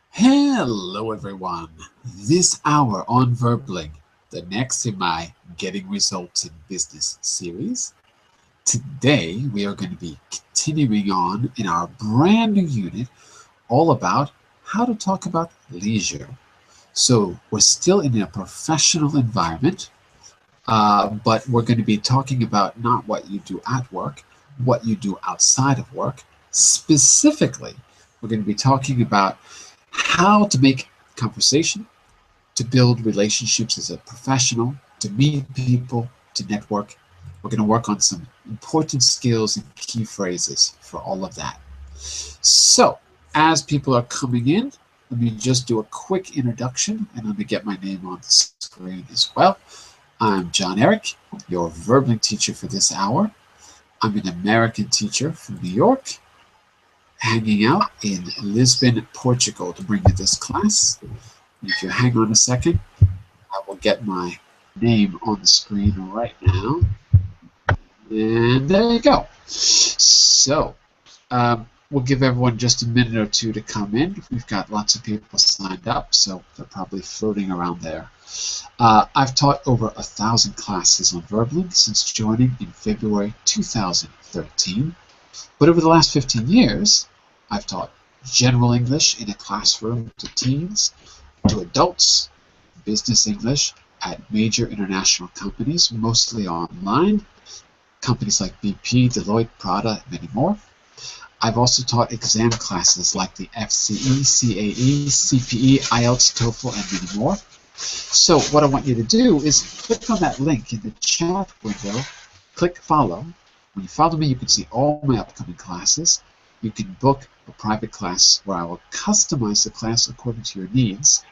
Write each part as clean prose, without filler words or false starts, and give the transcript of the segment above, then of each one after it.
Hello everyone. This hour on Verbling, the next in my Getting Results in Business series. Today we are going to be continuing on in our brand new unit all about how to talk about leisure. So we're still in a professional environment, but we're going to be talking about not what you do at work, what you do outside of work. Specifically, we're going to be talking about how to make conversation, to build relationships as a professional, to meet people, to network. We're going to work on some important skills and key phrases for all of that. So, as people are coming in, let me just do a quick introduction, and let me get my name on the screen as well. I'm John Eric, your Verbling teacher for this hour. I'm an American teacher from New York, hanging out in Lisbon, Portugal to bring you this class. If you hang on a second, I will get my name on the screen right now. And there you go. So, we'll give everyone just a minute or two to come in. We've got lots of people signed up, so they're probably floating around there. I've taught over 1,000 classes on Verbling since joining in February 2013. But over the last 15 years, I've taught general English in a classroom to teens, to adults, business English at major international companies, mostly online, companies like BP, Deloitte, Prada, and many more. I've also taught exam classes like the FCE, CAE, CPE, IELTS, TOEFL, and many more. So what I want you to do is click on that link in the chat window, click follow. When you follow me, you can see all my upcoming classes. You can book a private class where I will customize the class according to your needs.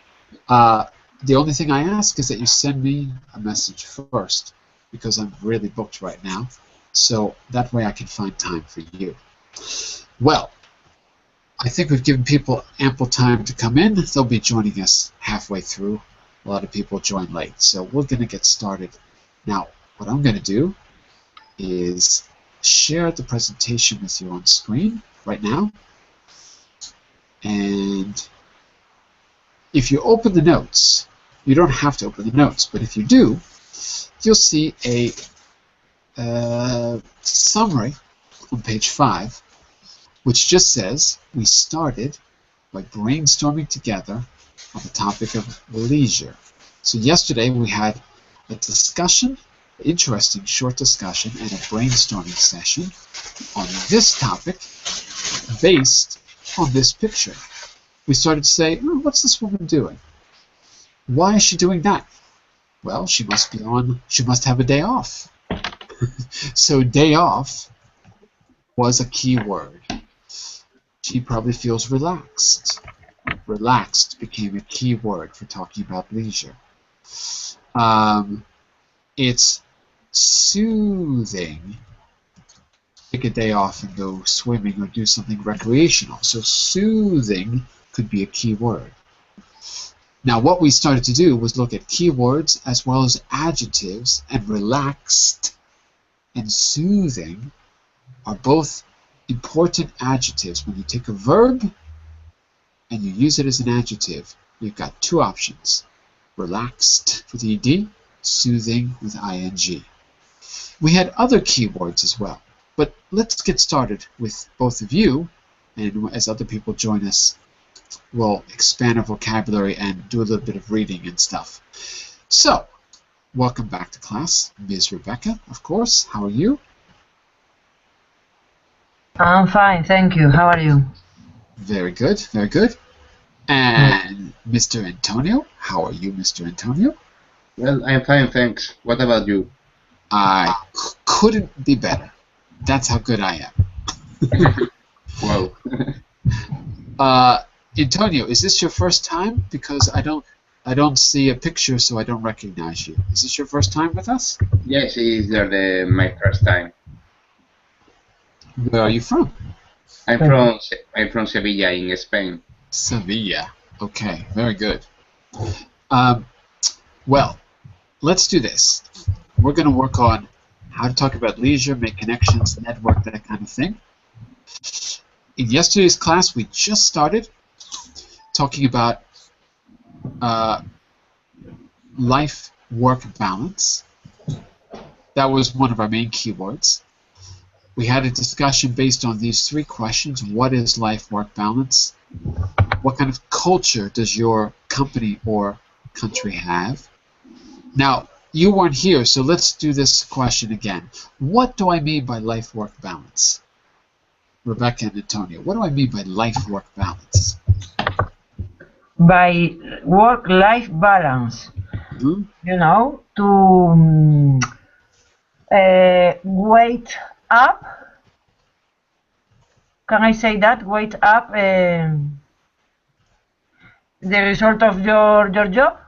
The only thing I ask is that you send me a message first, because I'm really booked right now. So that way I can find time for you. Well, I think we've given people ample time to come in. They'll be joining us halfway through. A lot of people join late. So we're going to get started. Now, what I'm going to do is share the presentation with you on screen right now. And if you open the notes, you don't have to open the notes, but if you do, you'll see a summary on page 5, which just says we started by brainstorming together on the topic of leisure. So yesterday we had a discussion, interesting short discussion, and a brainstorming session on this topic based on this picture. We started to say, oh, what's this woman doing? Why is she doing that? Well, she must have a day off. So day off was a key word. She probably feels relaxed. Relaxed became a key word for talking about leisure. It's soothing. Take a day off and go swimming or do something recreational. So soothing could be a key word. Now what we started to do was look at keywords as well as adjectives, and relaxed and soothing are both important adjectives. When you take a verb and you use it as an adjective, you've got two options. Relaxed with ed, soothing with ing. We had other keywords as well, but let's get started with both of you, and as other people join us, we'll expand our vocabulary and do a little bit of reading and stuff. So, welcome back to class, Ms. Rebecca, of course. How are you? I'm fine, thank you. How are you? Very good, very good. And Mr. Antonio, how are you, Mr. Antonio? Well, I'm fine, thanks. What about you? I couldn't be better. That's how good I am. Wow. Antonio, is this your first time? Because I don't see a picture, so I don't recognize you. Is this your first time with us? Yes, it's my first time. Where are you from? I'm from Sevilla in Spain. Sevilla. Okay, very good. Well, let's do this. We're going to work on how to talk about leisure, make connections, network, that kind of thing. in yesterday's class, we just started talking about life-work balance. That was one of our main keywords. We had a discussion based on these three questions. What is life-work balance? What kind of culture does your company or country have? Now, you weren't here, so let's do this question again. What do I mean by life-work balance? Rebecca and Antonio, what do I mean by life-work balance? By work-life balance, Mm-hmm. you know, to wait up. Can I say that? Wait up the result of your job?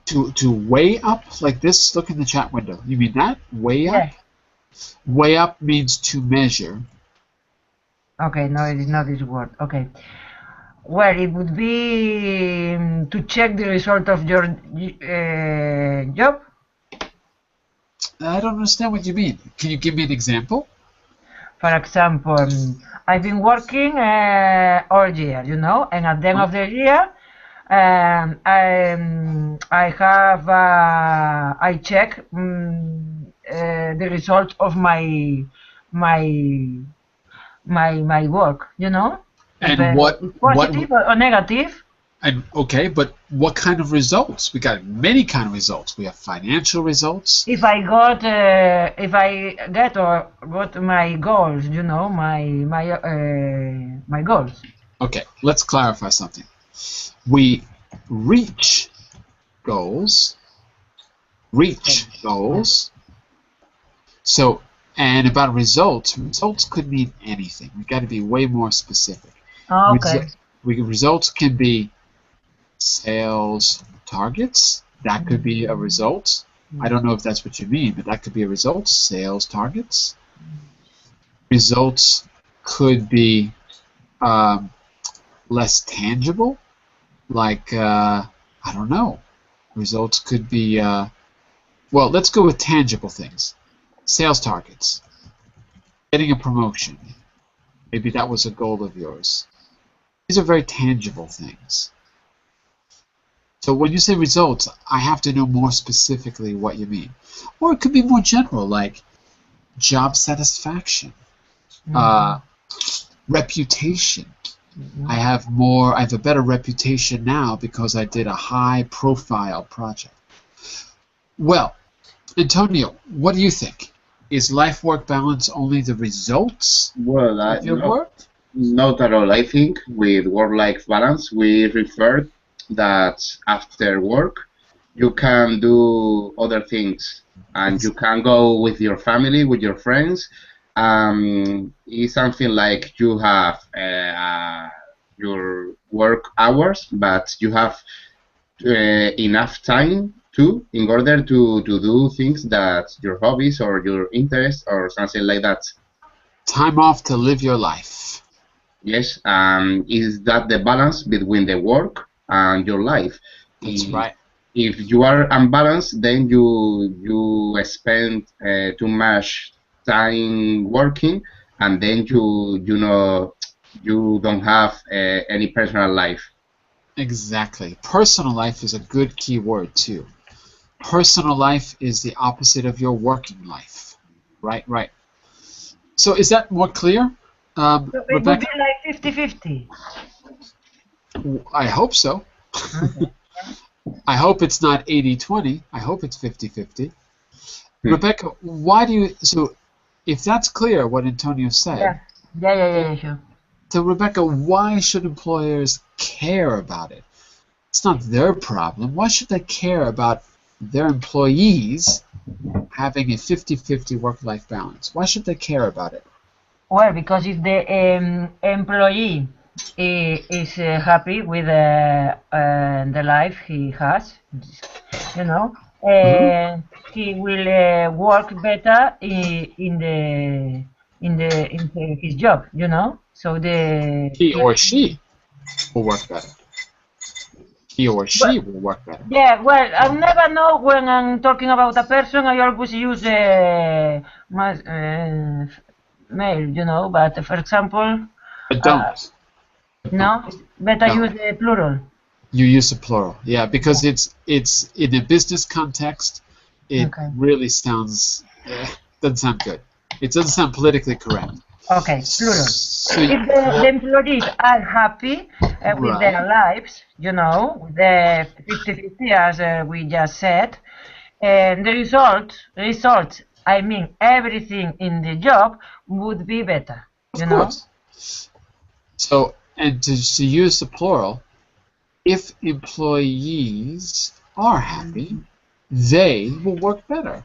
To weigh up like this, look in the chat window. You mean that? Weigh up? Yes. Weigh up means to measure. Okay, no, it is not this word. Okay. Well, it would be to check the result of your job. I don't understand what you mean. Can you give me an example? For example, I've been working all year, you know, and at the end of the year, I check the result of my work, you know, And if what it's positive or negative. And okay, but what kind of results? We got many kind of results. We have financial results. If I get or got my goals, you know, my goals. Okay, let's clarify something. We reach goals. So, and about results could mean anything. We got to be way more specific. Okay. Results can be sales targets. That could be a result. I don't know if that's what you mean, but that could be a result. Sales targets. Results could be less tangible, like I don't know. Results could be well, let's go with tangible things. Sales targets. Getting a promotion. Maybe that was a goal of yours. These are very tangible things. So when you say results, I have to know more specifically what you mean. Or it could be more general, like job satisfaction, reputation. I have a better reputation now because I did a high-profile project. Well, Antonio, what do you think? Is life-work balance only the results of your work? Not at all. I think with work-life balance, we refer that after work, you can do other things, and you can go with your family, with your friends. It's something like you have your work hours, but you have enough time too in order to do things that your hobbies or your interests or something like that. Time off to live your life. Yes, is that the balance between the work and your life? That's right. If you are unbalanced, then you spend too much time working, and then you don't have any personal life. Exactly. Personal life is a good key word too. Personal life is the opposite of your working life. Right. So is that more clear? So it would Rebecca? be like 50-50. I hope so. Okay. I hope it's not 80-20. I hope it's 50-50. Rebecca, why do you... So if that's clear, what Antonio said... Yeah, sure. So Rebecca, why should employers care about it? It's not their problem. Why should they care about their employees having a 50-50 work-life balance? Why should they care about it? Well, because if the employee is happy with the life he has, you know, he will work better in his job, you know. So He or she will work better. He or she will work better. Yeah, well, I never know when I'm talking about a person. I always use male, you know. But for example, But don't. no, it's better No. use the plural. You use a plural, yeah, because it's in a business context. It Okay. really sounds doesn't sound good. It doesn't sound politically correct. Okay, plural. So If the employees are happy with right, their lives, you know, with the 50-50 as we just said, and the results, I mean everything in the job would be better, of you know? course. So and to use the plural, if employees are happy, they will work better.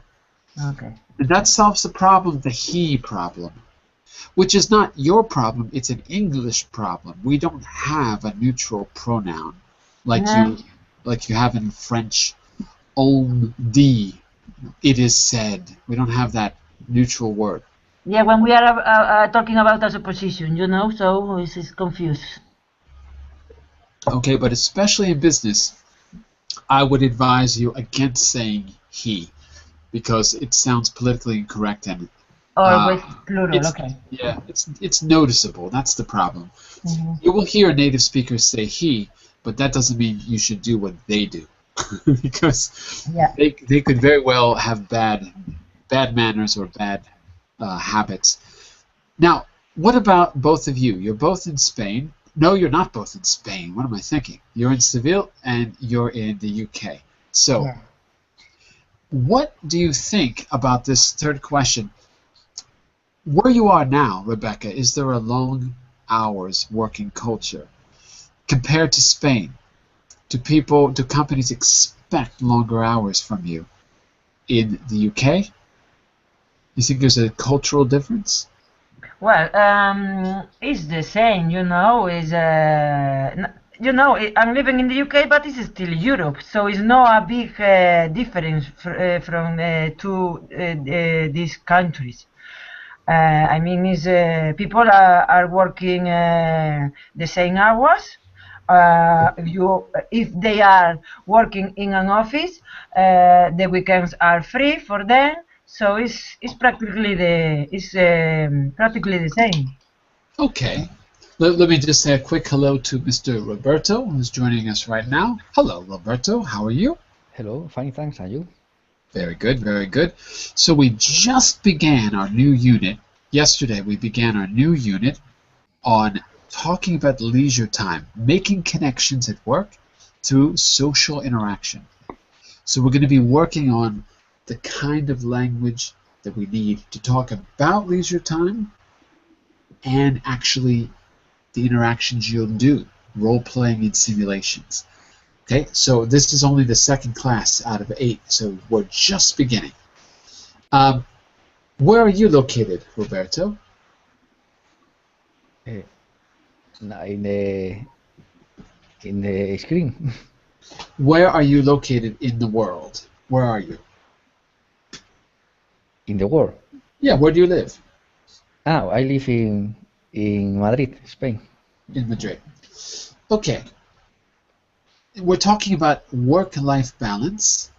Okay. And that solves the problem, the he problem, which is not your problem, it's an English problem. We don't have a neutral pronoun like Yeah. you have in French. On dit, it is said. We don't have that neutral word. Yeah, when we are talking about a supposition, you know, so it's confused. Okay, but especially in business, I would advise you against saying he, because it sounds politically incorrect and Or with plural, it's okay. yeah, it's noticeable. That's the problem. Mm-hmm. You will hear native speakers say he, but that doesn't mean you should do what they do, because Yeah. they could very well have bad manners or bad habits. Now, what about both of you? You're both in Spain. No, you're not both in Spain. What am I thinking? You're in Seville and you're in the UK. So, Yeah. what do you think about this third question? Where you are now, Rebecca, is there a long hours working culture compared to Spain? Do companies expect longer hours from you in the UK? You think there's a cultural difference? Well, it's the same, you know. You know, I'm living in the UK, but it's still Europe, so it's not a big difference from these countries. I mean, people are working the same hours. If they are working in an office, the weekends are free for them. So it's practically the same. Okay. Let me just say a quick hello to Mr. Roberto, who's joining us right now. Hello, Roberto. How are you? Hello, fine, thanks. And you? Very good, very good. So we just began our new unit. Yesterday we began our new unit on talking about leisure time, making connections at work through social interaction. So we're going to be working on the kind of language that we need to talk about leisure time and actually the interactions you'll do, role-playing and simulations. Okay, so this is only the second class out of 8, so we're just beginning. Where are you located, Roberto? In the screen. Where are you located in the world? Where are you? In the world. Yeah, where do you live? I live in Madrid, Spain. In Madrid. Okay. We're talking about work-life balance.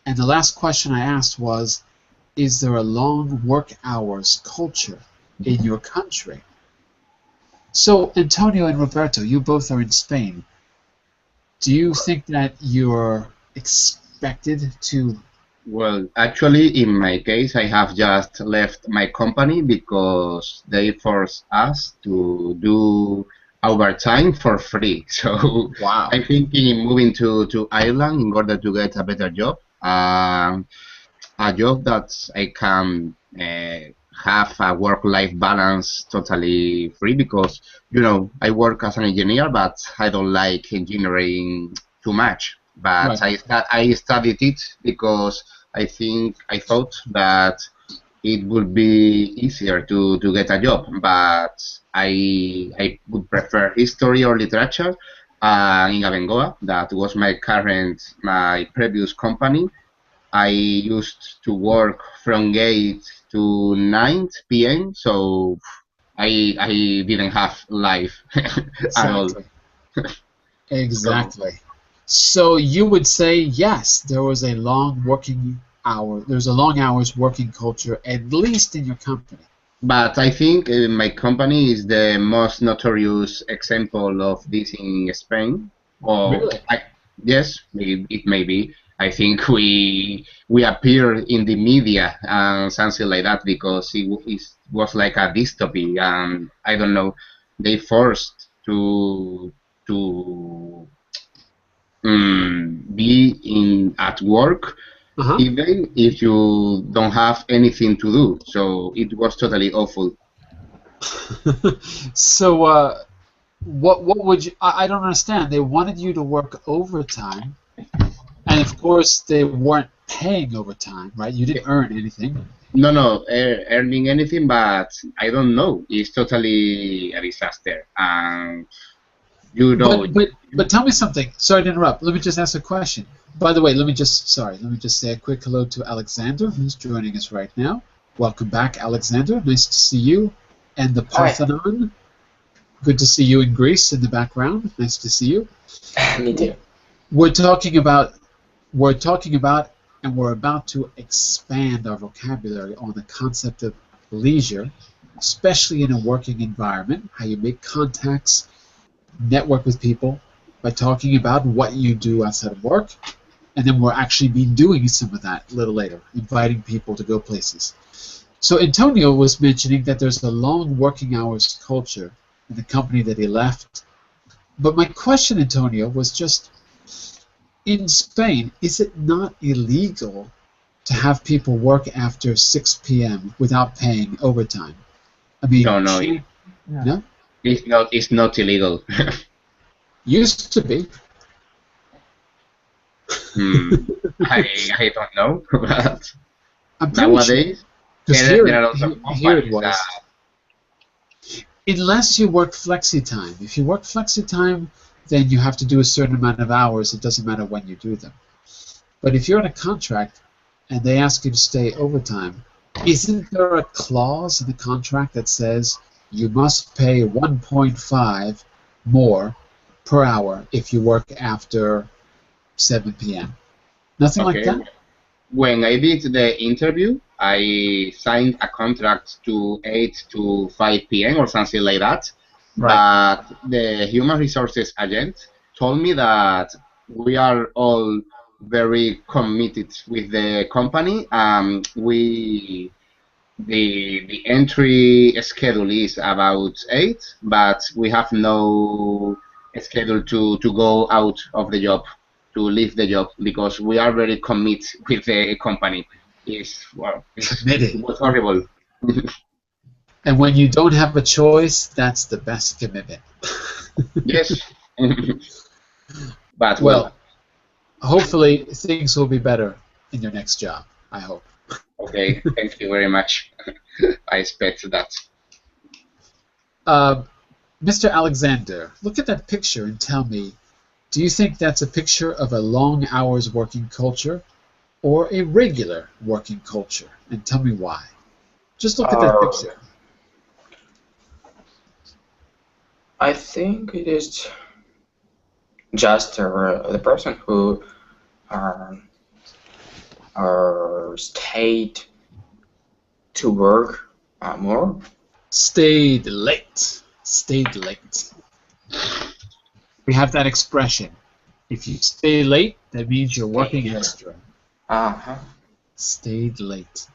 And the last question I asked was, is there a long work hours culture in your country? So, Antonio and Roberto, you both are in Spain. Do you think that you're expected to... Well, actually, in my case, I have just left my company because they forced us to do overtime for free. So Wow. I'm thinking in moving to Ireland in order to get a better job. A job that I can have a work-life balance totally free because, you know, I work as an engineer, but I don't like engineering too much. But Right. I studied it because I thought that it would be easier to get a job, but I would prefer history or literature. In Abengoa, that was my previous company. I used to work from 8 to 9 p.m., so I didn't have life at all. Exactly. Exactly. So you would say, yes, there was a long working hour, there's a long hours working culture, at least in your company. But I think my company is the most notorious example of this in Spain. Or Really? yes, it may be. I think we appeared in the media and something like that because it was like a dystopy, and I don't know, they forced to be in at work Uh-huh. even if you don't have anything to do. So it was totally awful. So, what would you? I don't understand. They wanted you to work overtime, and of course they weren't paying overtime, right? You didn't earn anything. No, no, earning anything, but I don't know. It's totally a disaster. And you know, But tell me something. Sorry to interrupt. Let me just ask a question. By the way, let me just say a quick hello to Alexander, who's joining us right now. Welcome back, Alexander. Nice to see you. And the Hi, Parthenon. Good to see you in Greece in the background. Nice to see you. me too. We're talking about we're talking about and we're about to expand our vocabulary on the concept of leisure, especially in a working environment, how you make contacts, network with people by talking about what you do outside of work, and then we'll actually be doing some of that a little later, inviting people to go places. So Antonio was mentioning that there's a long working hours culture in the company that he left. But my question, Antonio, was just, in Spain, is it not illegal to have people work after 6 p.m. without paying overtime? I mean, no, no, No. no? it's not illegal. Used to be. Hmm, I don't know, but I'm pretty sure. nowadays Because there are lots of here it companies that was. Unless you work flexi time. If you work flexi time, then you have to do a certain amount of hours. It doesn't matter when you do them. But if you're in a contract and they ask you to stay overtime, isn't there a clause in the contract that says you must pay 1.5 more per hour if you work after 7 p.m.? Nothing like okay. that? When I did the interview, I signed a contract to 8 to 5 p.m. or something like that. Right. But the human resources agent told me that we are all very committed with the company. The entry schedule is about 8, but we have no schedule to go out of the job, to leave the job, because we are very committed with the company. It Committed. was horrible. And when you don't have a choice, that's the best commitment. Yes, but well, Well, hopefully things will be better in your next job. I hope. okay, thank you very much. I expect that. Uh, Mr. Alexander, look at that picture and tell me, do you think that's a picture of a long hours working culture or a regular working culture? And tell me why. Just look at that Uh, picture. I think it is just the person who uh, stayed to work more. Stayed late. Stayed late. We have that expression. If you stay late, that means you're working extra. Uh-huh. Stayed late.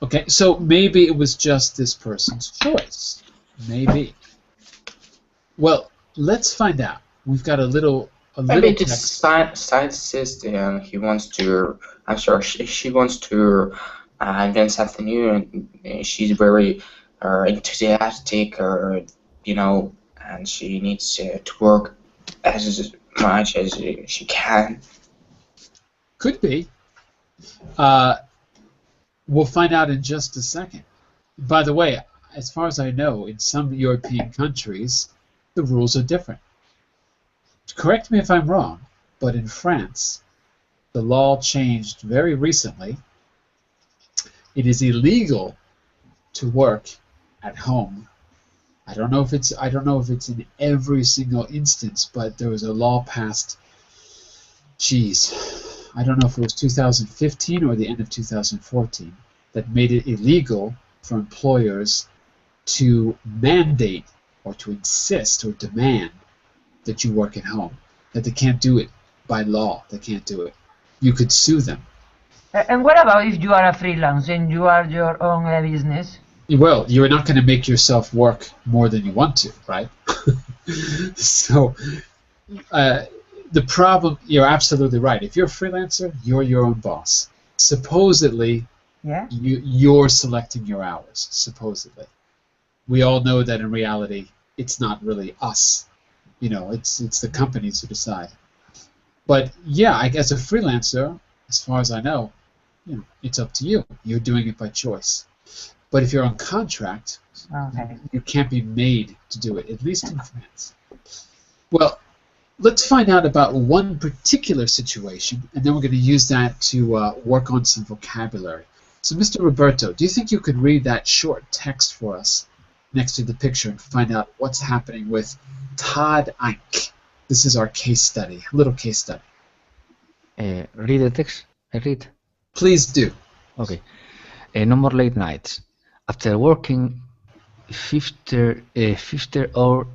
Okay, so maybe it was just this person's choice. Maybe. Well, let's find out. We've got a little Maybe it is text. side sister and he wants to. I'm sorry, she wants to invent something new, and she's very enthusiastic, or and she needs to work as much as she can. Could be. Uh, we'll find out in just a second. By the way, as far as I know, in some European countries, the rules are different. Correct me if I'm wrong, but in France, the law changed very recently. It is illegal to work at home. I don't know if it's in every single instance, but there was a law passed. Geez, I don't know if it was 2015 or the end of 2014 that made it illegal for employers to mandate or to insist or demand that you work at home, that they can't do it by law. They can't do it. You could sue them. And what about if you are a freelance and you are your own business? Well, you're not going to make yourself work more than you want to, right? So the problem, you're absolutely right. If you're a freelancer, you're your own boss. Supposedly, Yeah. you're selecting your hours, supposedly. We all know that in reality, it's not really us. You know, it's the companies who decide. But yeah, as a freelancer, as far as I know, it's up to you. You're doing it by choice. But if you're on contract, Okay. you can't be made to do it, at least in France. Well, let's find out about one particular situation, and then we're going to use that to work on some vocabulary. So, Mr. Roberto, do you think you could read that short text for us next to the picture and find out what's happening with Todd Eink? This is our case study, a little case study. Read the text. I read. Please do. Okay. No more late nights. After working 50-hour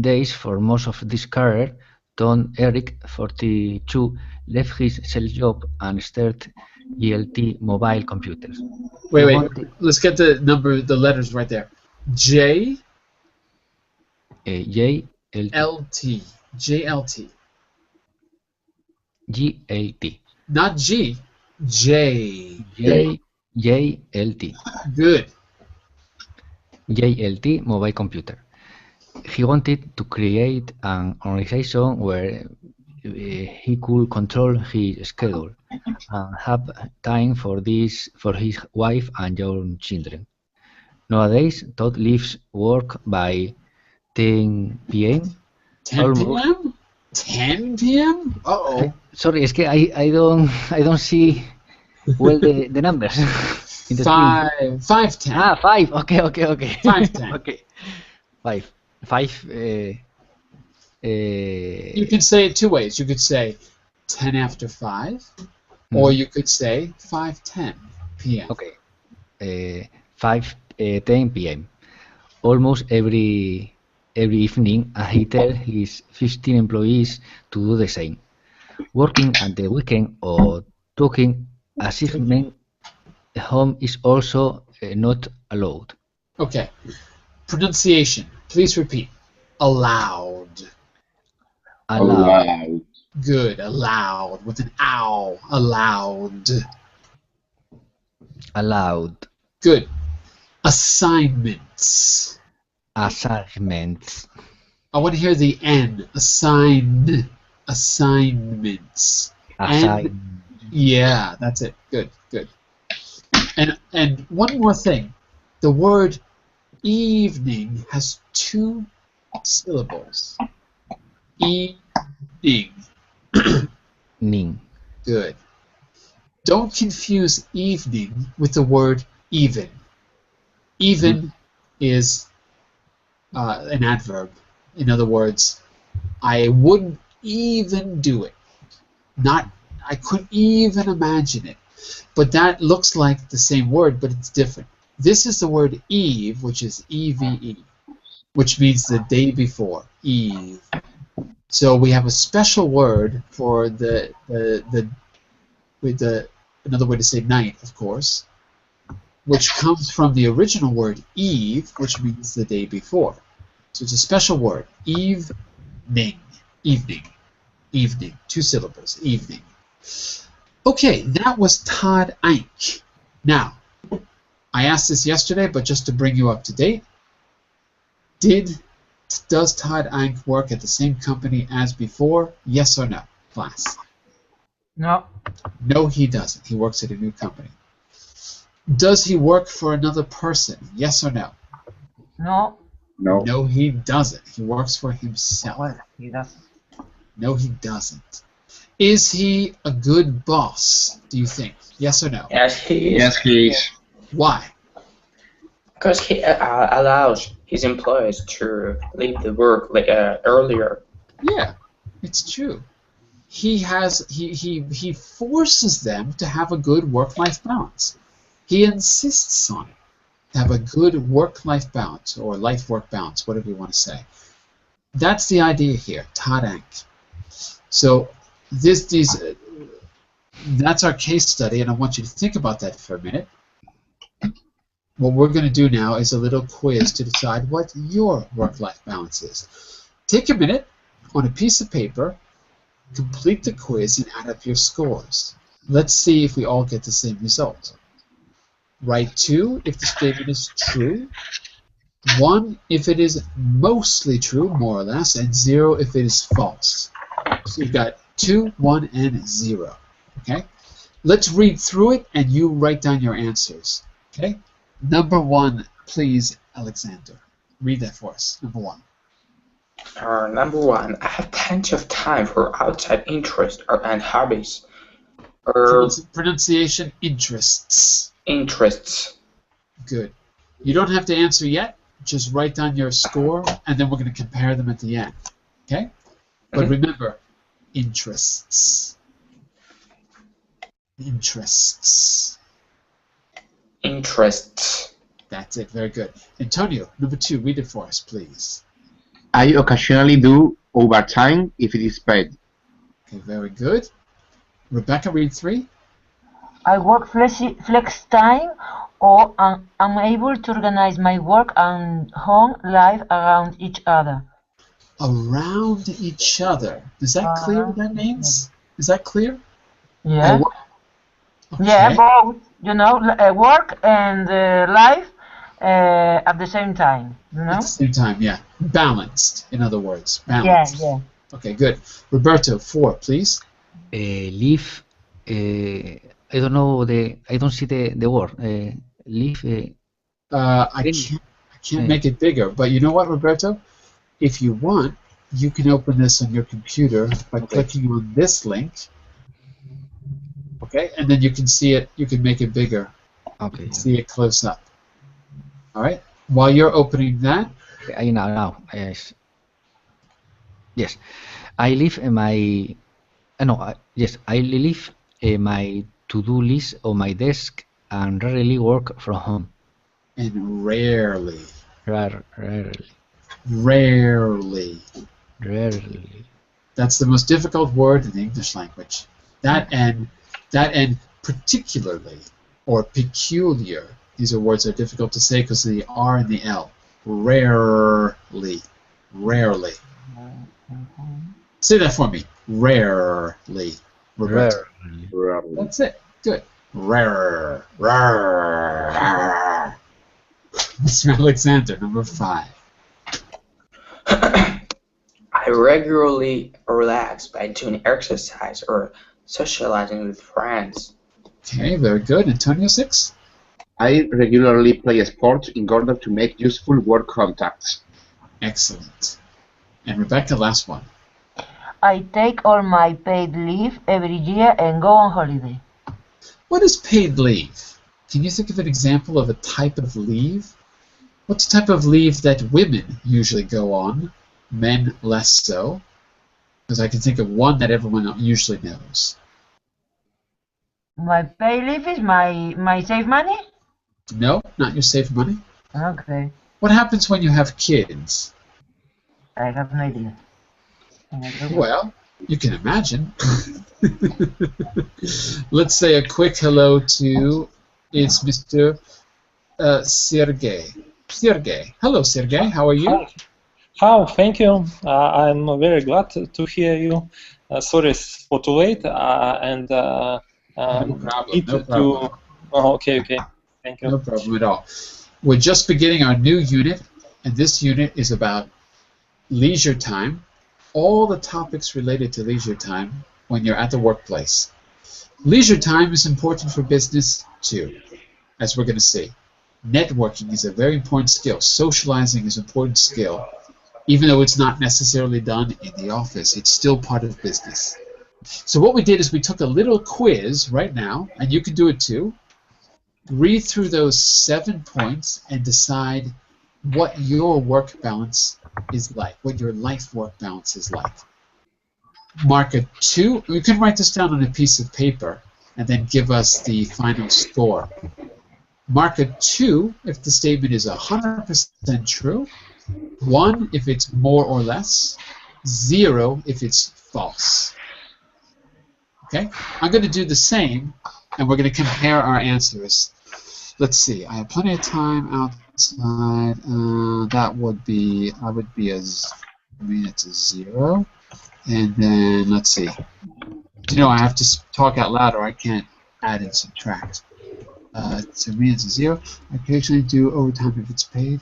days for most of this career, Tom Eric, 42, left his sales job and started GLT mobile computers. Wait. Let's get the letters right there. J. JLT. LT. JLT. GLT. Not G. J. JLT. Good. JLT mobile computer. He wanted to create an organization where he could control his schedule and have time for his wife and young children. Nowadays, Todd leaves work by 10 p.m. 10 p.m.? 10 p.m.? Uh-oh. Sorry, es que I don't see well the numbers. In the 5:10. Ah, 5. Okay. 5:10. Okay. 5. You can say it two ways. You could say 10 after 5, or you could say 5:10 p.m. Okay. 5:10 p.m. Almost every evening, he tells his 15 employees to do the same, working at the weekend or talking as if men home is also not allowed. Okay. Pronunciation. Please repeat. Allowed. Allowed. Good. Allowed. With an ow. Allowed. Allowed. Good. Assignments. Assignments. I want to hear the N. Assigned. Assignments. Yeah, that's it. Good. And one more thing. The word evening has 2 syllables. Evening. Ning. Good. Don't confuse evening with the word even. Even is an adverb. In other words, I wouldn't even do it. I couldn't even imagine it. But that looks like the same word, but it's different. This is the word eve, which is EVE, which means the day before, eve. So we have a special word for another way to say night, of course, which comes from the original word eve, which means the day before. So it's a special word, evening, 2 syllables, evening. Okay, that was Todd Eink. Now, I asked this yesterday, but just to bring you up to date, does Todd Eink work at the same company as before? Yes or no, class? No. No, he doesn't. He works at a new company. Does he work for another person? Yes or no? No. No, he doesn't. He works for himself. Well, he doesn't. No, he doesn't. Is he a good boss, do you think? Yes or no? Yes, he is. Yes, he is. Why? Because he allows his employees to leave the work earlier. Yeah, it's true. He forces them to have a good work-life balance. He insists on it. have a good work-life balance, or life-work balance, whatever you want to say. That's the idea here, Tadank. So that's our case study, and I want you to think about that for a minute. What we're going to do now is a little quiz to decide what your work-life balance is. Take a minute on a piece of paper, complete the quiz, and add up your scores. Let's see if we all get the same result. Write 2 if the statement is true, 1 if it is mostly true, more or less, and 0 if it is false. So you've got 2, 1, and 0. Okay? Let's read through it, and you write down your answers. Okay? Number 1, please, Alexander. Read that for us. Number 1. Number 1, I have plenty of time for outside interests and hobbies. Pronunciation, interests. Interests. Good. You don't have to answer yet. Just write down your score, and then we're going to compare them at the end. Okay? But remember, interests. Interests. Interests. That's it. Very good. Antonio, number 2, read it for us, please. I occasionally do overtime if it is paid. Okay, very good. Rebecca, read 3. I work flex time, or I'm able to organize my work and home life around each other. Around each other. Is that clear what that means? Is that clear? Yeah. Okay. Yeah, both. You know, work and life at the same time. You know. At the same time, yeah. Balanced, in other words. Balanced. Yeah, yeah. Okay, good. Roberto, 4, please. Live. I don't know I don't see the word. Live. I can't make it bigger, but you know what, Roberto? If you want, you can open this on your computer by clicking on this link. Okay, and then you can see it. You can make it bigger. Okay. See it close up. All right. While you're opening that. Now. Yes. I leave my. Yes. I leave my to-do list on my desk and rarely work from home. And rarely. Rarely. That's the most difficult word in the English language. That and particularly or peculiar. These are words that are difficult to say because of the R and the L. Rarely. Say that for me. Rarely. Roberto. Rarely. That's it. Good. Rare. Mr. Alexander, number 5. I regularly relax by doing exercise or socializing with friends. Okay, very good. Antonio, 6. I regularly play sports in order to make useful work contacts. Excellent. And Rebecca, last one. I take all my paid leave every year and go on holiday. What is paid leave? Can you think of an example of a type of leave? What's the type of leave that women usually go on, men less so? Because I can think of one that everyone usually knows. My paid leave is my save money? No, not your save money. Okay. What happens when you have kids? I have no idea. Well, you can imagine. Let's say a quick hello to it's Mr. Sergey. Sergey. Hello, Sergey. How are you? How? Thank you. I'm very glad to hear you. Sorry for too late. No problem. Okay. Thank you. No problem at all. We're just beginning our new unit, and this unit is about leisure time. All the topics related to leisure time when you're at the workplace. Leisure time is important for business too, as we're going to see. Networking is a very important skill. Socializing is an important skill. Even though it's not necessarily done in the office, it's still part of business. So what we did is we took a little quiz right now, and you can do it too. Read through those 7 points and decide what your work balance is like, what your life work balance is like. Mark a 2. You can write this down on a piece of paper and then give us the final score. Mark a 2 if the statement is 100% true, 1 if it's more or less, 0 if it's false. Okay? I'm going to do the same, and we're going to compare our answers. Let's see. I have plenty of time outside. That would be, I would be it's a 0. And then, let's see. You know, I have to talk out loud or I can't add and subtract. To me, it's a 0. I occasionally do overtime if it's paid.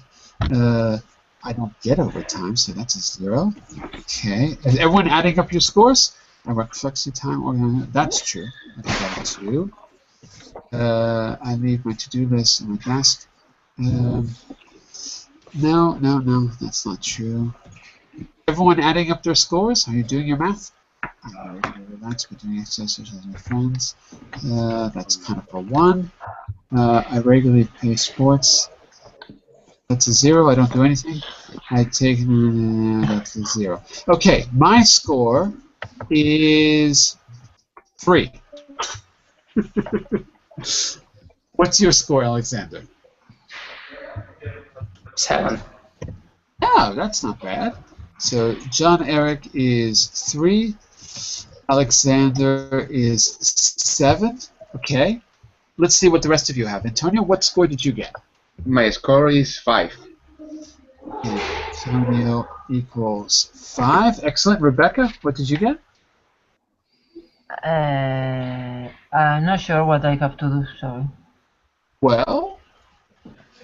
I don't get overtime, so that's a 0. Okay. Is everyone adding up your scores? I work flexi time. That's true. I think that's 2. I leave my to-do list on my desk. No, that's not true. Everyone adding up their scores? Are you doing your math? I relax by doing exercises with my friends. That's kind of a 1. I regularly play sports. That's a 0. I don't do anything. I take that's a 0. Okay, my score is 3. What's your score, Alexander? 7. Oh, that's not bad. So John Eric is 3. Alexander is 7. Okay. Let's see what the rest of you have. Antonio, what score did you get? My score is 5. Antonio equals 5. Excellent. Rebecca, what did you get? I'm not sure what I have to do, sorry. Well,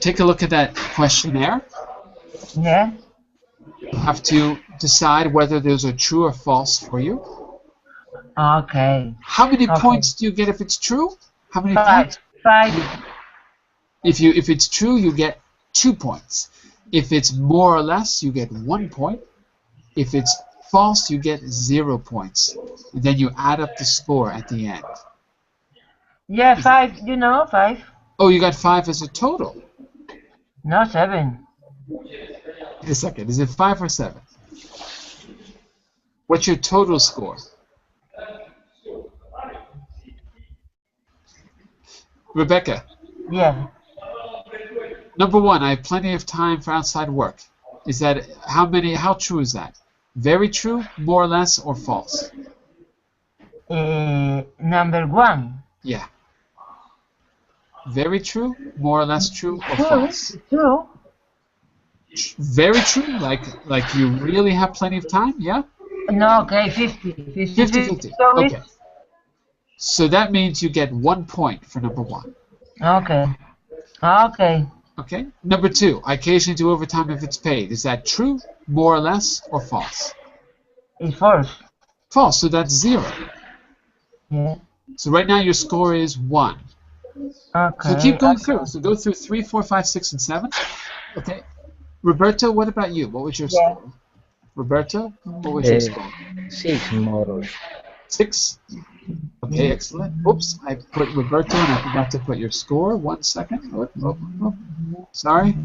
take a look at that questionnaire. Yeah? You have to decide whether those are true or false for you. Okay. How many points do you get if it's true? How many 5. points? 5. If it's true, you get 2 points. If it's more or less, you get 1 point. If it's false, you get 0 points. And then you add up the score at the end. Yeah, 5. 5. Oh, you got 5 as a total. No, 7. Wait a second. Is it 5 or 7? What's your total score? Rebecca. Yeah. Number 1, I have plenty of time for outside work. Is that how true is that? Very true, more or less, or false? Number 1. Yeah. Very true, more or less true, or false? True. Very true, like you really have plenty of time, yeah? No, okay, 50. 50-50. So Okay. So that means you get 1 point for number 1. Okay. Okay. Okay. Number 2, I occasionally do overtime if it's paid. Is that true, more or less, or false? It's false. False, so that's 0. Yeah. So right now your score is 1. Okay. So keep going through. So go through 3, 4, 5, 6, and 7. Okay. Roberto, what about you? What was your score? Roberto, what was your score? 6 more or less. 6? Okay, excellent. Oops, I put Roberto and I forgot to put your score. 1 second. Sorry.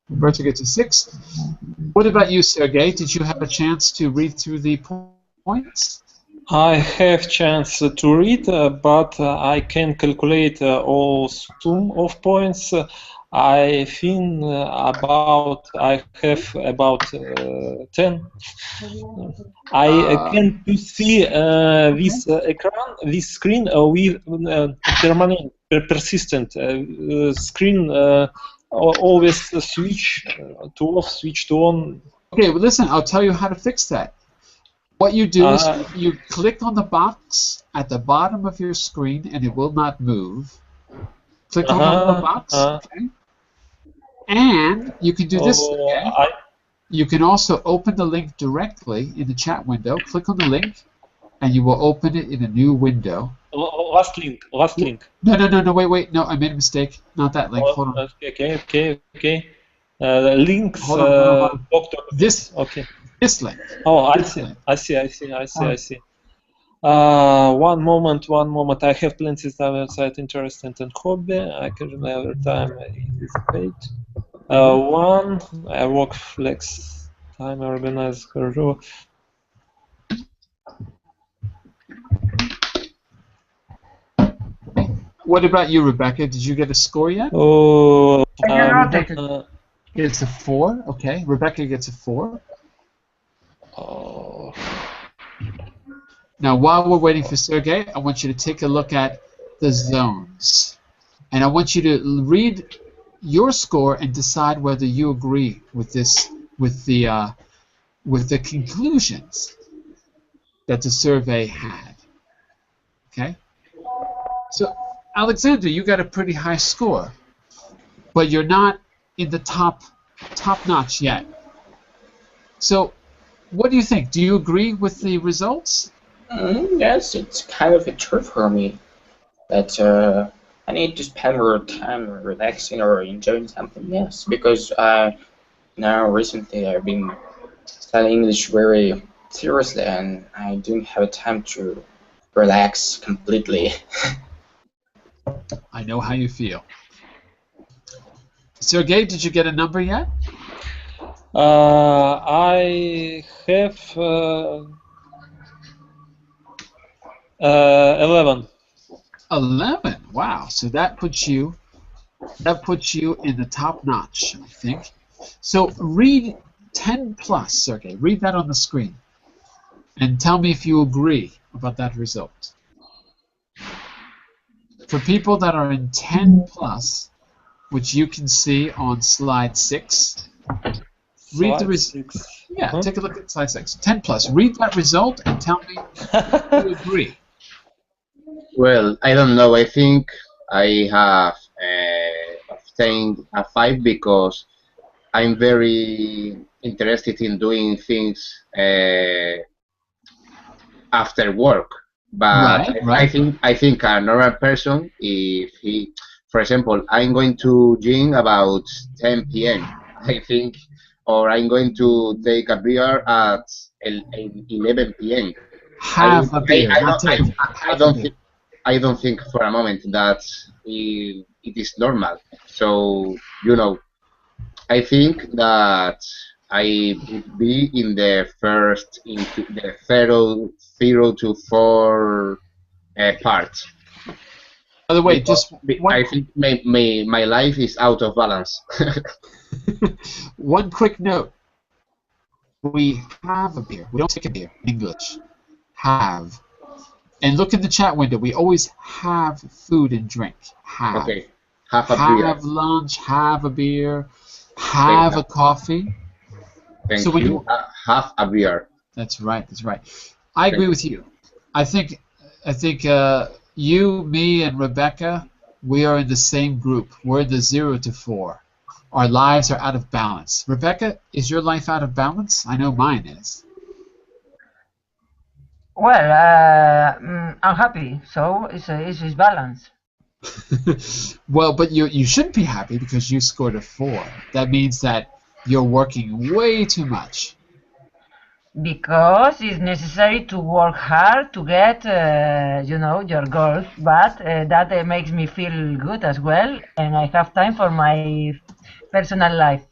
Roberto gets a 6. What about you, Sergey? Did you have a chance to read through the points? I have chance to read, but I can calculate all sum of points. I think I have about 10. I can to see this screen with permanent, persistent screen. Always switch to off, switch to on. Okay, well listen, I'll tell you how to fix that. What you do is you click on the box at the bottom of your screen and it will not move. Click on the little box, okay? And you can do this again. You can also open the link directly in the chat window. Click on the link and you will open it in a new window. Last link. No, wait. No, I made a mistake. Not that link. Hold on. Okay. Links. Hold on. This. Okay. This link. Oh, I see. One moment. I have plenty of website interesting and hobby. I can remember time it is paid. One. I work flex time organize schedule. What about you, Rebecca? Did you get a score yet? Oh, I I'm cannot. gonna. It's a 4. Okay. Rebecca gets a 4. Oh, Now, while we're waiting for Sergey, I want you to take a look at the zones. And I want you to read your score and decide whether you agree with this, with the conclusions that the survey had. Okay? So, Alexander, you got a pretty high score, but you're not in the top notch yet. So, what do you think? Do you agree with the results? Yes, it's kind of a chore for me. That I need to spend more time relaxing or enjoying something. Yes, because now recently I've been studying English very seriously, and I don't have time to relax completely. I know how you feel. Sergey, did you get a number yet? I have 11. 11. Wow. So that puts you in the top notch, I think. So read 10 plus, Sergey. Read that on the screen. And tell me if you agree about that result. For people that are in 10 plus, which you can see on slide 6, read the Slide result. 6. Yeah, take a look at slide 6. 10 plus. Read that result and tell me if you agree. Well, I don't know. I think I have obtained a 5 because I'm very interested in doing things after work. But Right, I right. think a normal person, if he, for example, I'm going to gym about 10 p.m. I think, or I'm going to take a beer at 11 p.m. Have a beer, I not don't take. I Have a don't beer. think I don't think for a moment that it is normal. So I think that I would be in the first into the 0 to 4 part By the way, because just one I think my life is out of balance. one quick note. We have a beer. We don't take a beer in English. Have. And look in the chat window. We always have food and drink. Have. Okay, have a beer. Have lunch. Have a beer. Okay, Have a coffee. thank So when you. Have a beer. That's right. That's right. I agree with you. I think you, me, and Rebecca, we are in the same group. We're in the 0 to 4. Our lives are out of balance. Rebecca, is your life out of balance? I know mine is. Well, I'm happy, so it's balance. Well, but you shouldn't be happy because you scored a 4. That means that you're working way too much. Because it's necessary to work hard to get, your goals, but that makes me feel good as well, and I have time for my personal life.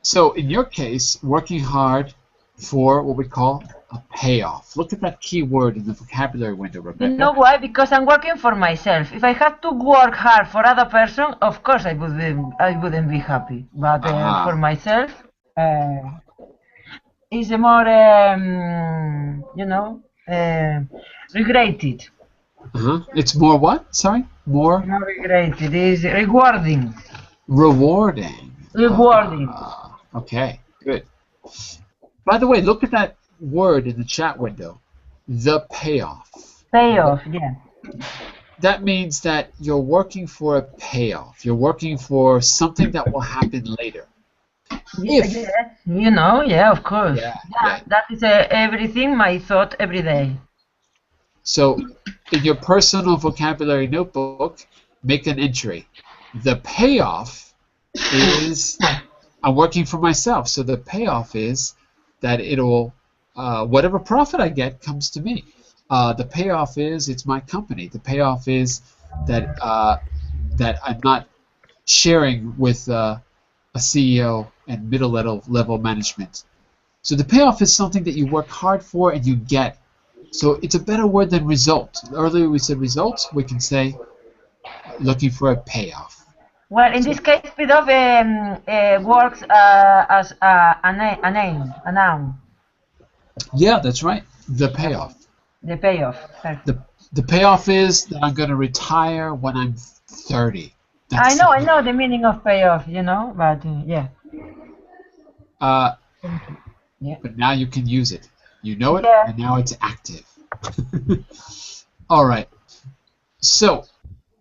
So in your case, working hard for what we call a payoff. Look at that key word in the vocabulary window, Rebecca. You know why? Because I'm working for myself. If I had to work hard for other person, of course I wouldn't be happy. But for myself, it's more, regretted. It's more what? Sorry? More? Not regretted. It's rewarding. Rewarding. Rewarding. Okay, good. By the way, look at that word in the chat window. The payoff. Payoff, yeah. That means that you're working for a payoff. You're working for something that will happen later. Yes, yeah, of course. Yeah. That is everything, my thought every day. So, in your personal vocabulary notebook, make an entry. The payoff is I'm working for myself. So the payoff is that it'll whatever profit I get comes to me. The payoff is it's my company. The payoff is that that I'm not sharing with a CEO and middle level management. So the payoff is something that you work hard for and you get So it's a better word than result. Earlier we said results. We can say looking for a payoff. Well, in this case, payoff works as a name, a noun. Yeah, that's right. The payoff. The payoff. The payoff is that I'm going to retire when I'm 30. I know the meaning of payoff, you know, but yeah. Yeah. But now you can use it. You know it, Yeah. and now it's active. All right. So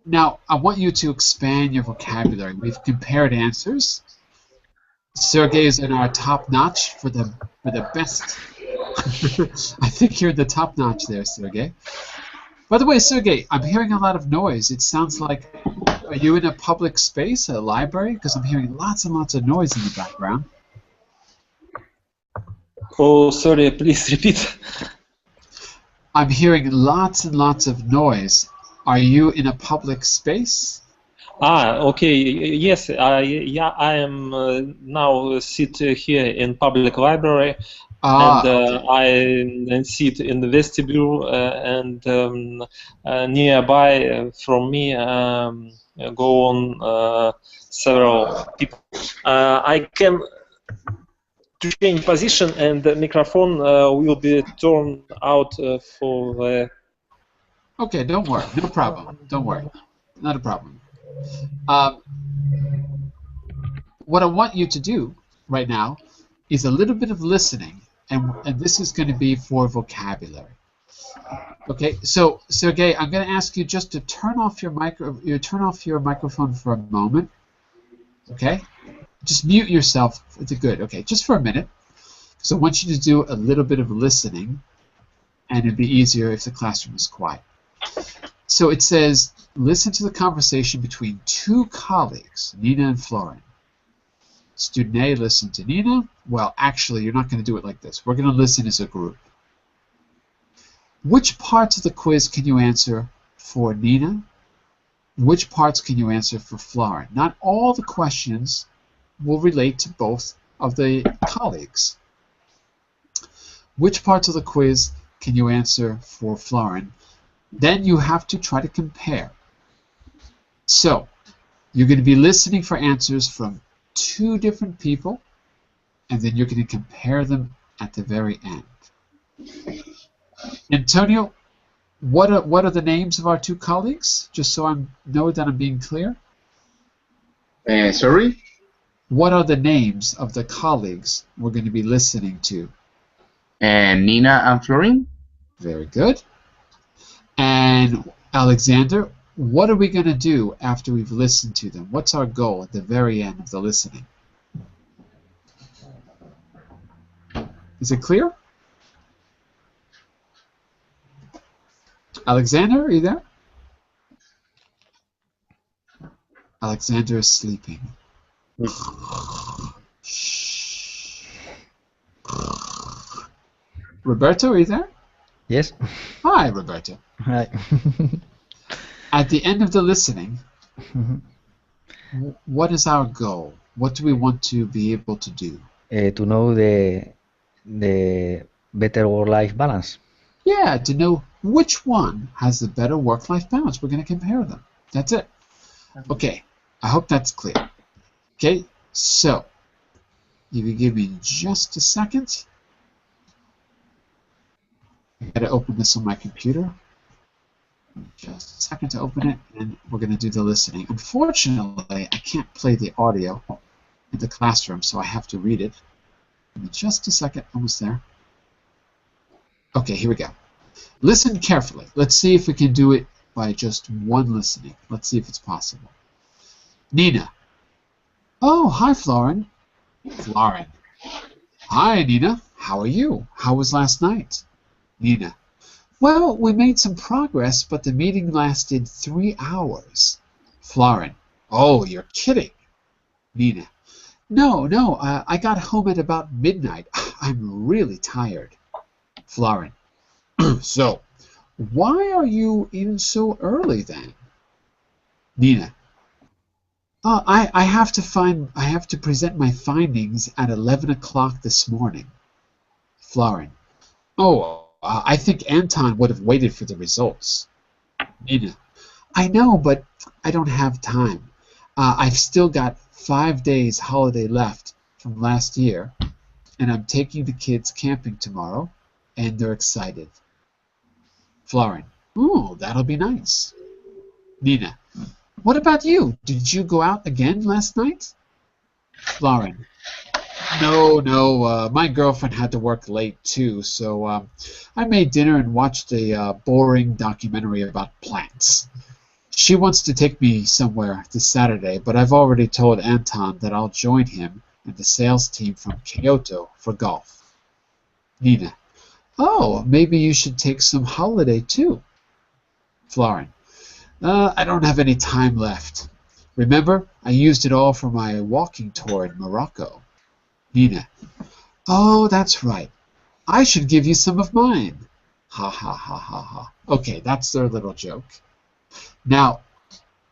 now I want you to expand your vocabulary. We've compared answers. Sergey is in our top notch for the best. I think you're the top notch there, Sergey. By the way, Sergey, I'm hearing a lot of noise. It sounds like, are you in a public space, a library? Because I'm hearing lots and lots of noise in the background. Oh, sorry, please repeat. I'm hearing lots and lots of noise. Are you in a public space? Okay. Yes, yeah, I am now sit here in public library, and Okay. I sit in the vestibule, and nearby from me go on several people. I can to change position, and the microphone will be turned out for. Okay, don't worry. No problem. Don't worry. Not a problem. What I want you to do right now is a little bit of listening, and this is going to be for vocabulary. Okay, so Sergey, I'm going to ask you just to turn off your microphone for a moment. Okay, just mute yourself. It's good. Okay, just for a minute. So I want you to do a little bit of listening, and it'd be easier if the classroom is quiet. So it says, listen to the conversation between two colleagues, Nina and Florin. Student A, listen to Nina. Well, actually, you're not going to do it like this. We're going to listen as a group. Which parts of the quiz can you answer for Nina? Which parts can you answer for Florin? Not all the questions will relate to both of the colleagues. Which parts of the quiz can you answer for Florin? Then you have to try to compare. So, you're going to be listening for answers from two different people, and then you're going to compare them at the very end. Antonio, what are the names of our two colleagues? Just so I know that I'm being clear. Sorry? What are the names of the colleagues we're going to be listening to? Nina and Florin. Very good. And Alexander, what are we going to do after we've listened to them? What's our goal at the very end of the listening? Is it clear? Alexander, are you there? Alexander is sleeping. Roberto, are you there? Yes. Hi, Roberto. Hi. At the end of the listening, what is our goal? What do we want to be able to do? To know the better work-life balance. Yeah, to know which one has the better work-life balance. We're going to compare them. That's it. Okay, I hope that's clear. Okay, so if you give me just a second, I gotta open this on my computer. Just a second to open it, and we're going to do the listening. Unfortunately, I can't play the audio in the classroom, so I have to read it. Give me just a second, almost there. Okay, here we go. Listen carefully. Let's see if we can do it by just one listening. Let's see if it's possible. Nina. Oh, hi, Florin. Florin. Hi, Nina. How are you? How was last night? Nina. Well, we made some progress, but the meeting lasted 3 hours. Florin. Oh, you're kidding. Nina. No, I got home at about midnight. I'm really tired. Florin. So, why are you in so early then? Nina. I have to present my findings at 11 o'clock this morning. Florin. Oh, I think Anton would have waited for the results. Nina. I know, but I don't have time. I've still got 5 days holiday left from last year, and I'm taking the kids camping tomorrow, and they're excited. Florin. Ooh, that'll be nice. Nina. What about you? Did you go out again last night? Florin. No, my girlfriend had to work late too, so I made dinner and watched a boring documentary about plants. She wants to take me somewhere this Saturday, but I've already told Anton that I'll join him and the sales team from Kyoto for golf. Nina. Oh, maybe you should take some holiday too. Florin. I don't have any time left. Remember, I used it all for my walking tour in Morocco. Nina. Oh, that's right. I should give you some of mine. Ha ha ha ha ha. Okay, that's their little joke. Now,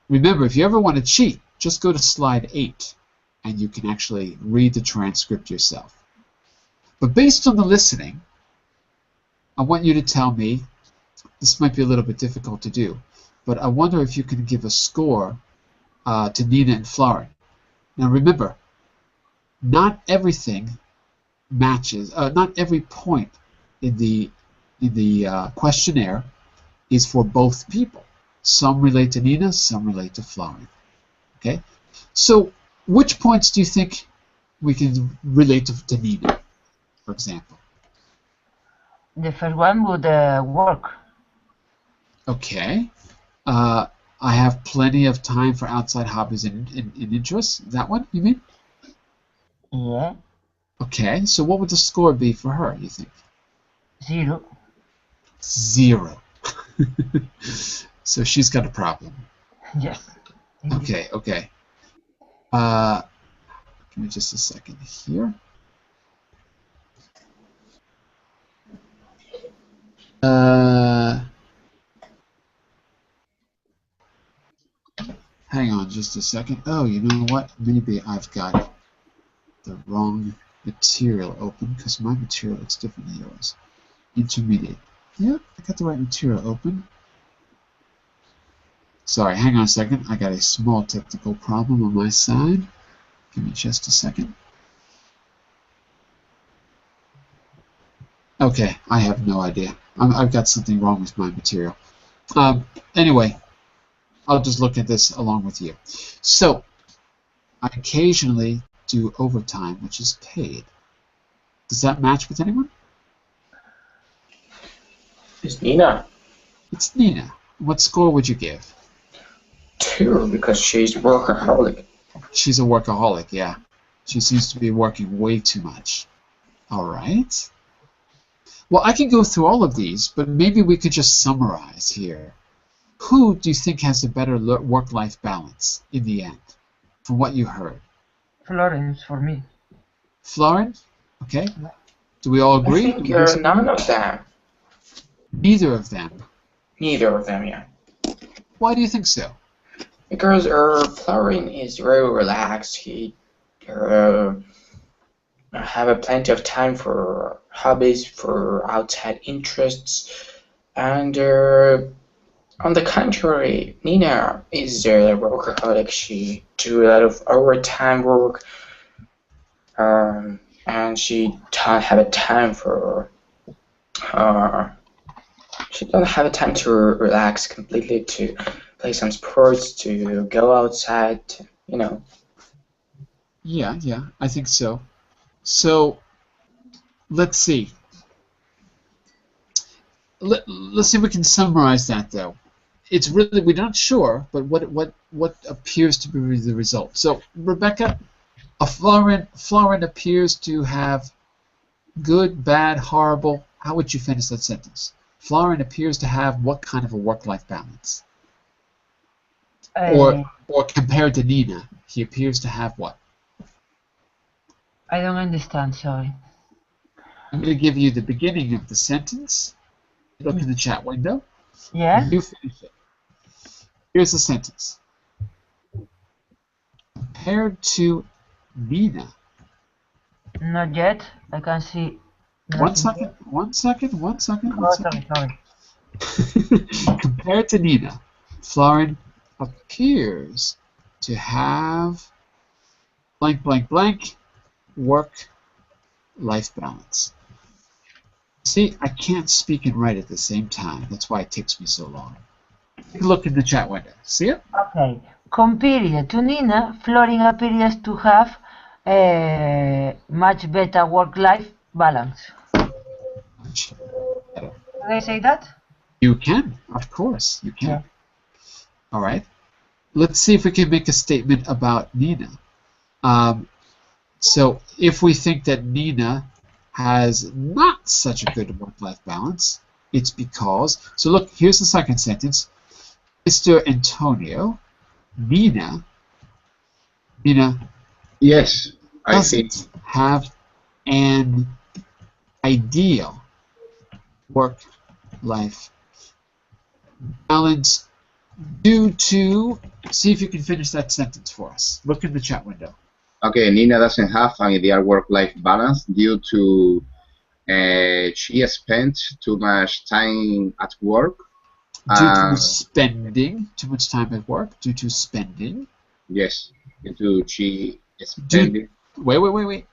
remember, if you ever want to cheat, just go to slide 8, and you can actually read the transcript yourself. But based on the listening, I want you to tell me, this might be a little bit difficult to do, but I wonder if you can give a score to Nina and Florin. Now remember, not everything matches, not every point in the questionnaire is for both people. Some relate to Nina, some relate to Florin. Okay? So which points do you think we can relate to Nina, for example? The first one would work. Okay. I have plenty of time for outside hobbies and interests. That one, you mean? Yeah. Okay, so what would the score be for her, you think? 0. 0. So she's got a problem. Yes. Okay. Give me just a second here. Hang on just a second. Oh, you know what? Maybe I've got the wrong material open because my material looks different than yours. Intermediate. Yep, I got the right material open. Sorry, hang on a second. I got a small technical problem on my side. Give me just a second. Okay, I have no idea. I've got something wrong with my material. Anyway, I'll just look at this along with you. So, I occasionally do overtime, which is paid. Does that match with anyone? It's Nina. It's Nina. What score would you give? 2, because she's workaholic. She's a workaholic, yeah. She seems to be working way too much. All right. Well, I can go through all of these, but maybe we could just summarize here. Who do you think has a better work-life balance in the end, from what you heard? Florence for me. Florin? Okay. Do we all agree? I think none of them. Neither of them. Neither of them, yeah. Why do you think so? Because Florin is very relaxed. He have plenty of time for hobbies, for outside interests, and on the contrary, Nina is a workaholic. She do a lot of overtime work, and she don't have a time for. She don't have a time to relax completely, to play some sports, to go outside, you know. Yeah, I think so. So, let's see. Let's see if we can summarize that, though. It's really, we're not sure, but what appears to be the result. So, Rebecca, Florin appears to have good, bad, horrible. How would you finish that sentence? Florin appears to have what kind of a work-life balance? Or compared to Nina, he appears to have what? I don't understand, sorry. I'm going to give you the beginning of the sentence. Look in the chat window. Yeah? You finish it. Here's the sentence. Compared to Nina. Not yet. I can see One second. Oh, sorry. Compared to Nina, Florin appears to have blank, blank, blank work-life balance. See, I can't speak and write at the same time. That's why it takes me so long. Take a look in the chat window. See it? Okay. Compared to Nina, Florin appears to have a much better work-life balance. Much better. Can I say that? You can, of course, you can. Yeah. All right. Let's see if we can make a statement about Nina. So if we think that Nina has not such a good work-life balance, it's because, so look, here's the second sentence. Mr. Antonio, Nina Yes, I think. doesn't have an ideal work-life balance due to, see if you can finish that sentence for us. Look in the chat window. Okay, Nina doesn't have an ideal work-life balance due to she spent too much time at work. Due to spending too much time at work, due to spending. Yes, due to she spending. Wait.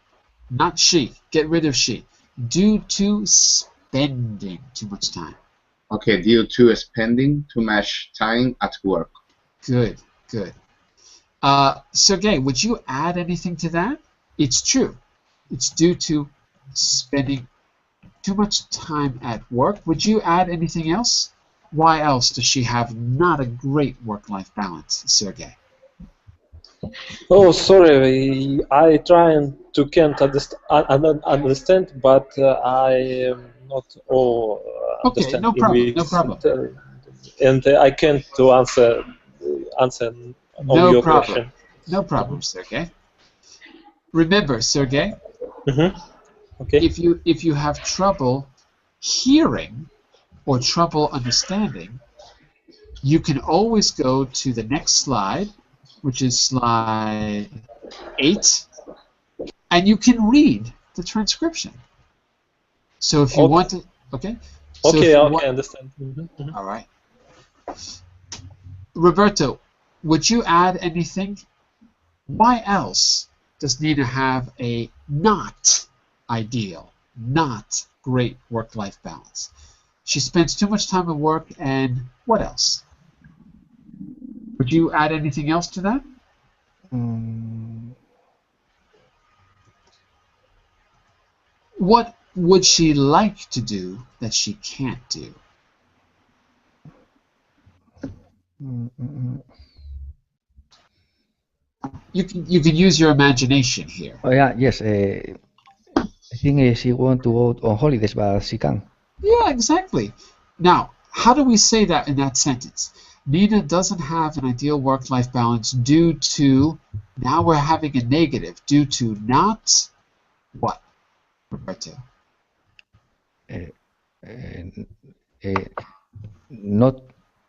Not she. Get rid of she. Due to spending too much time. Okay, due to spending too much time at work. Good. Sergey, would you add anything to that? It's true. It's due to spending too much time at work. Would you add anything else? Why else does she have not a great work-life balance, Sergey? Oh, sorry, I can't understand, but I not all Okay, understand no problem, English, no problem. and I can't to answer on your question. No problem, Sergey. Remember, Sergey, Okay. if you have trouble hearing or trouble understanding, you can always go to the next slide, which is slide 8, and you can read the transcription. So if you want to, okay? So Okay, I understand. All right. Roberto, would you add anything? Why else does Nina have a not ideal, not great work-life balance? She spends too much time at work, and what else? Would you add anything else to that? What would she like to do that she can't do? You can use your imagination here. Oh yeah, yes. I think she want to go on holidays, but she can't. Yeah, exactly. Now, how do we say that in that sentence? Nina doesn't have an ideal work-life balance due to, now we're having a negative, due to not what, Roberto? Not.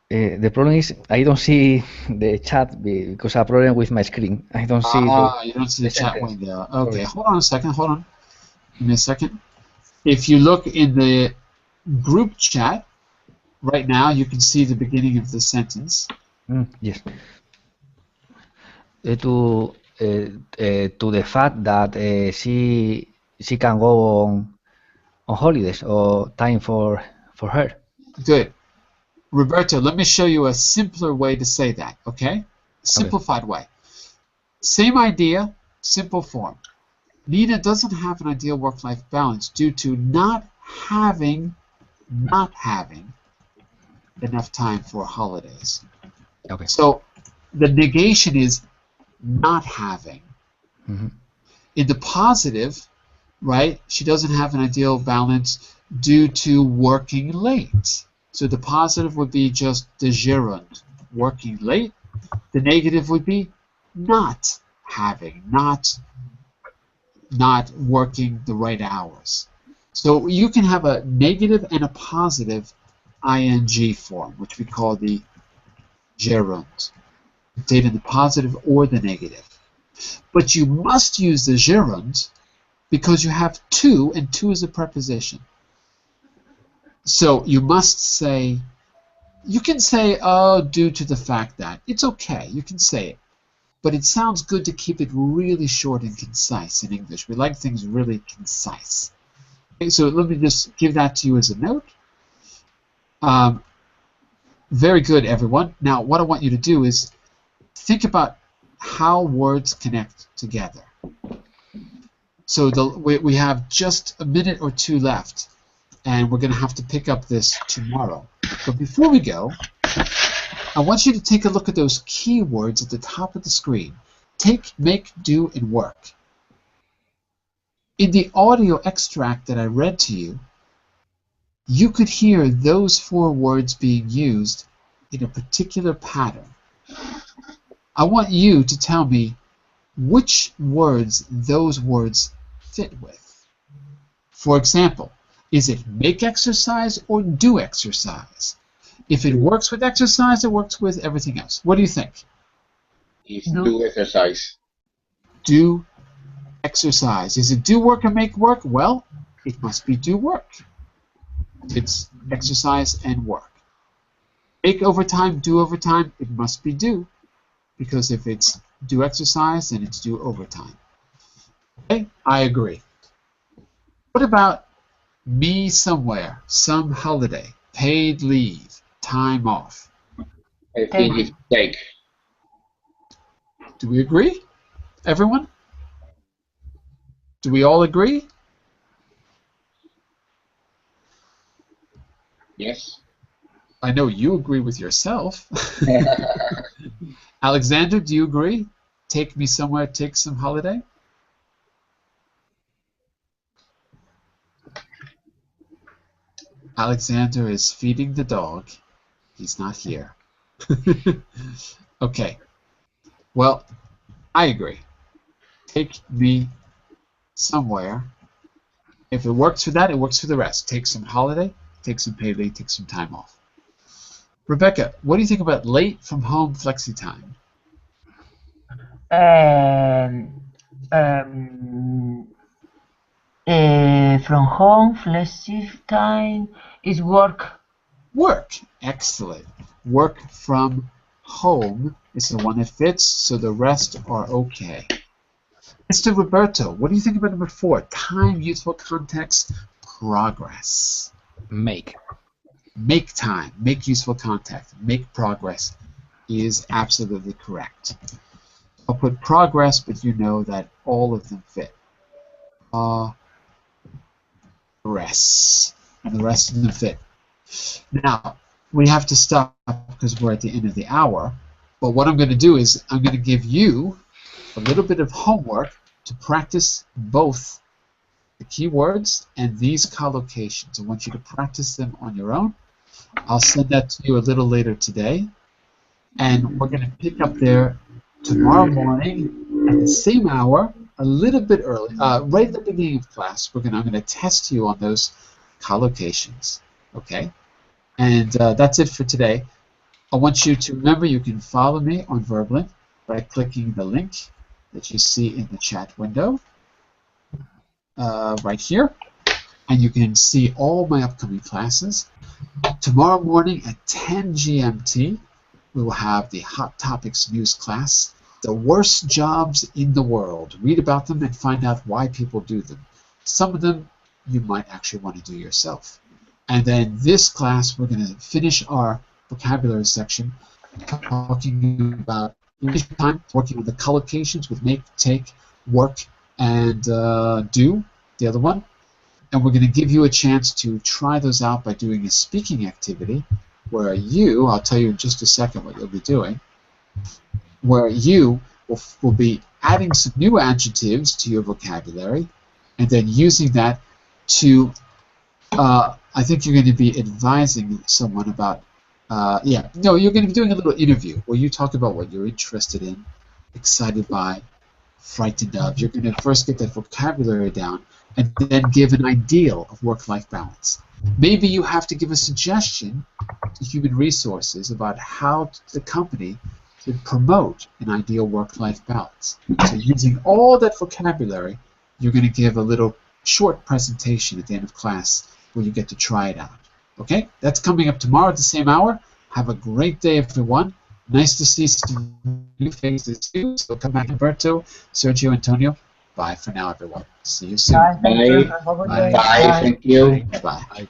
The problem is I don't see the chat because I have a problem with my screen. I don't see. You don't see the chat window. Okay, hold on a second. Hold on. Give me a second. If you look in the group chat right now, you can see the beginning of the sentence. Yes. To the fact that she can go on holidays or time for her. Good. Roberto, let me show you a simpler way to say that, okay? Simplified way. Same idea, simple form. Nina doesn't have an ideal work-life balance due to not having enough time for holidays. Okay. So the negation is not having. In the positive, right, she doesn't have an ideal balance due to working late. So the positive would be just the gerund, working late. The negative would be not having, not working the right hours. So you can have a negative and a positive ing form, which we call the gerund. Contain in the positive or the negative. But you must use the gerund because you have to, and to is a preposition. So you must say, you can say, oh, due to the fact that. It's okay, you can say it. But it sounds good to keep it really short and concise in English. We like things really concise. Okay, so let me just give that to you as a note. Very good, everyone. Now, what I want you to do is think about how words connect together. So we have just a minute or two left, and we're going to have to pick up this tomorrow. But before we go, I want you to take a look at those keywords at the top of the screen. Take, make, do, and work. In the audio extract that I read to you, you could hear those 4 words being used in a particular pattern. I want you to tell me which words those words fit with. For example, is it make exercise or do exercise? If it works with exercise, it works with everything else. What do you think? It's do exercise. Do exercise. Is it do work or make work? Well, it must be do work. It's exercise and work. Make overtime, do overtime, it must be do. Because if it's do exercise, then it's do overtime. Okay, I agree. What about me somewhere, some holiday, paid leave, time off? I think it's take. Do we agree? Everyone? Do we all agree? Yes. I know you agree with yourself. Alexander, do you agree? Take me somewhere, take some holiday? Alexander is feeding the dog. He's not here. Okay. Well, I agree. Take me somewhere. If it works for that, it works for the rest. Take some holiday, take some paid leave, take some time off. Rebecca, what do you think about late from home flexi time? From home, flexi time is work. Work. Excellent. Work from home is the one that fits, so the rest are okay. Mr. Roberto, what do you think about number 4? Time, useful context, progress. Make. Make time, make useful contact, make progress is absolutely correct. I'll put progress, but you know that all of them fit. Progress, and the rest of them fit. Now, we have to stop because we're at the end of the hour, but what I'm going to do is I'm going to give you a little bit of homework to practice both the keywords and these collocations. I want you to practice them on your own. I'll send that to you a little later today, and we're going to pick up there tomorrow morning at the same hour, a little bit early, right at the beginning of class. I'm going to test you on those collocations, okay? And that's it for today. I want you to remember you can follow me on Verblink by clicking the link that you see in the chat window right here, and you can see all my upcoming classes. Tomorrow morning at 10 GMT, we will have the Hot Topics News class, the worst jobs in the world. Read about them and find out why people do them. Some of them you might actually want to do yourself. And then this class, we're going to finish our vocabulary section talking about English time, working on the collocations with make, take, work, and do, the other one. And we're going to give you a chance to try those out by doing a speaking activity where you, I'll tell you in just a second what you'll be doing, where you will be adding some new adjectives to your vocabulary and then using that to, I think you're going to be advising someone about, you're going to be doing a little interview where you talk about what you're interested in, excited by, frightened of. You're going to first get that vocabulary down and then give an ideal of work-life balance. Maybe you have to give a suggestion to human resources about how the company should promote an ideal work-life balance. So using all that vocabulary, you're going to give a little short presentation at the end of class where you get to try it out. Okay, that's coming up tomorrow at the same hour. Have a great day, everyone. Nice to see some new faces too. So come back, Roberto, Sergio, Antonio. Bye for now, everyone. See you soon. Bye. Thank you. Bye. Have a good Bye. day. Bye. Thank you. Bye. Bye.